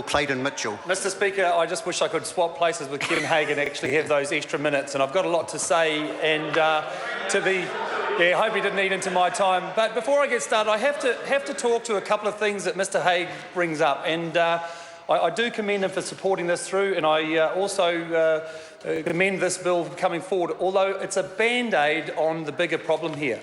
Clayton Mitchell. Mr Speaker, I just wish I could swap places with Kevin Hagan and actually have those extra minutes, and I've got a lot to say and I hope he didn't eat into my time. But before I get started, I have to talk to a couple of things that Mr Hague brings up, and I do commend him for supporting this through, and I also commend this bill coming forward, although it's a band-aid on the bigger problem here.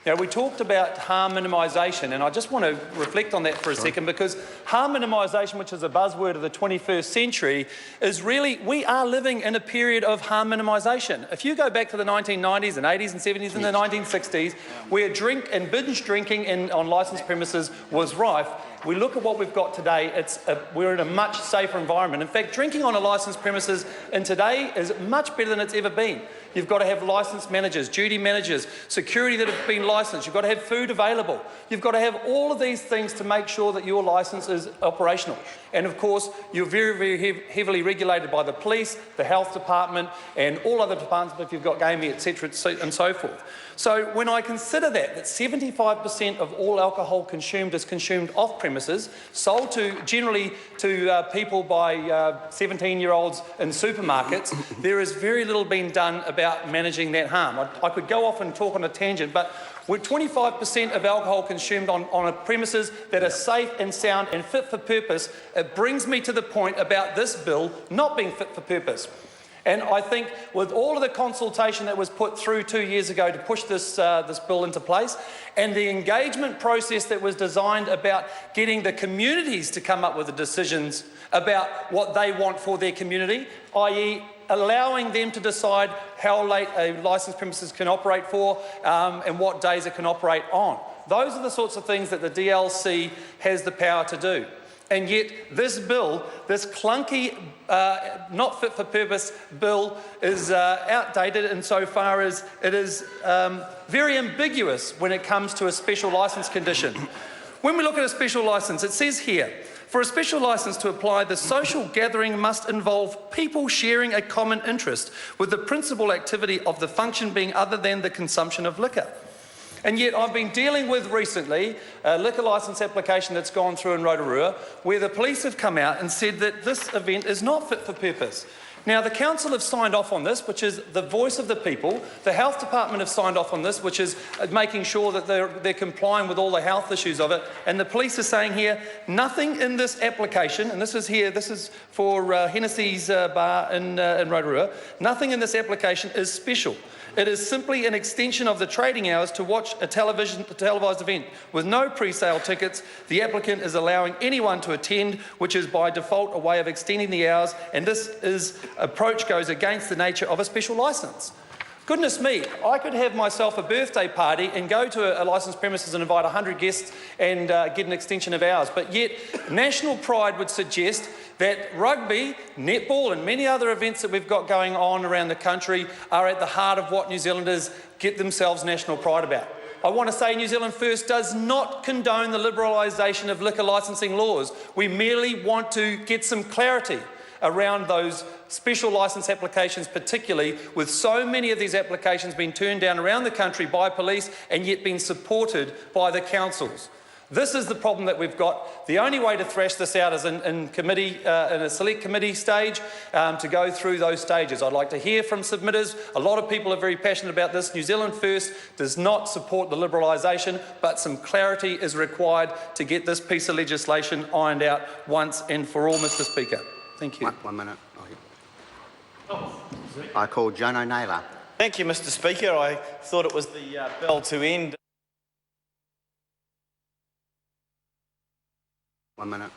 Now, we talked about harm minimisation, and I just want to reflect on that for a second, because harm minimisation, which is a buzzword of the 21st century, is really, we are living in a period of harm minimisation. If you go back to the 1990s and 80s and 70s and the 1960s, where drink and binge drinking on licensed premises was rife, we look at what we've got today, we're in a much safer environment. In fact, drinking on a licensed premises in today is much better than it's ever been. You've got to have licensed managers, duty managers, security that have been licensed. You've got to have food available. You've got to have all of these things to make sure that your licence is operational. And of course, you're very, very heavily regulated by the police, the health department, and all other departments if you've got gaming, etc., and so forth. So when I consider that 75% of all alcohol consumed is consumed off premises, sold generally to people by 17-year-olds in supermarkets, there is very little being done about managing that harm. I could go off and talk on a tangent, but with 25% of alcohol consumed on a premises that are safe and sound and fit for purpose, it brings me to the point about this bill not being fit for purpose. And I think with all of the consultation that was put through 2 years ago to push this bill into place, and the engagement process that was designed about getting the communities to come up with the decisions about what they want for their community, i.e. allowing them to decide how late a licensed premises can operate for and what days it can operate on. Those are the sorts of things that the DLC has the power to do. And yet this bill, this clunky, not fit for purpose bill, is outdated insofar as it is very ambiguous when it comes to a special licence condition. When we look at a special licence, it says here, for a special licence to apply, the social gathering must involve people sharing a common interest, with the principal activity of the function being other than the consumption of liquor. And yet I've been dealing with recently a liquor licence application that's gone through in Rotorua, where the police have come out and said that this event is not fit for purpose. Now, the council have signed off on this, which is the voice of the people. The health department have signed off on this, which is making sure that they're complying with all the health issues of it. And the police are saying here, nothing in this application, and this is for Hennessy's bar in Rotorua, nothing in this application is special. It is simply an extension of the trading hours to watch a televised event. With no pre-sale tickets, the applicant is allowing anyone to attend, which is by default a way of extending the hours, and this approach goes against the nature of a special licence. Goodness me, I could have myself a birthday party and go to a licensed premises and invite 100 guests and get an extension of hours, but yet national pride would suggest that rugby, netball and many other events that we've got going on around the country are at the heart of what New Zealanders get themselves national pride about. I want to say New Zealand First does not condone the liberalisation of liquor licensing laws. We merely want to get some clarity around those special licence applications, particularly with so many of these applications being turned down around the country by police and yet being supported by the councils. This is the problem that we've got. The only way to thrash this out is in committee, in a select committee stage, to go through those stages. I'd like to hear from submitters. A lot of people are very passionate about this. New Zealand First does not support the liberalisation, but some clarity is required to get this piece of legislation ironed out once and for all, Mr Speaker. Thank you. One minute. I call Jono Naylor. Thank you, Mr Speaker. I thought it was the bell to end. 1 minute.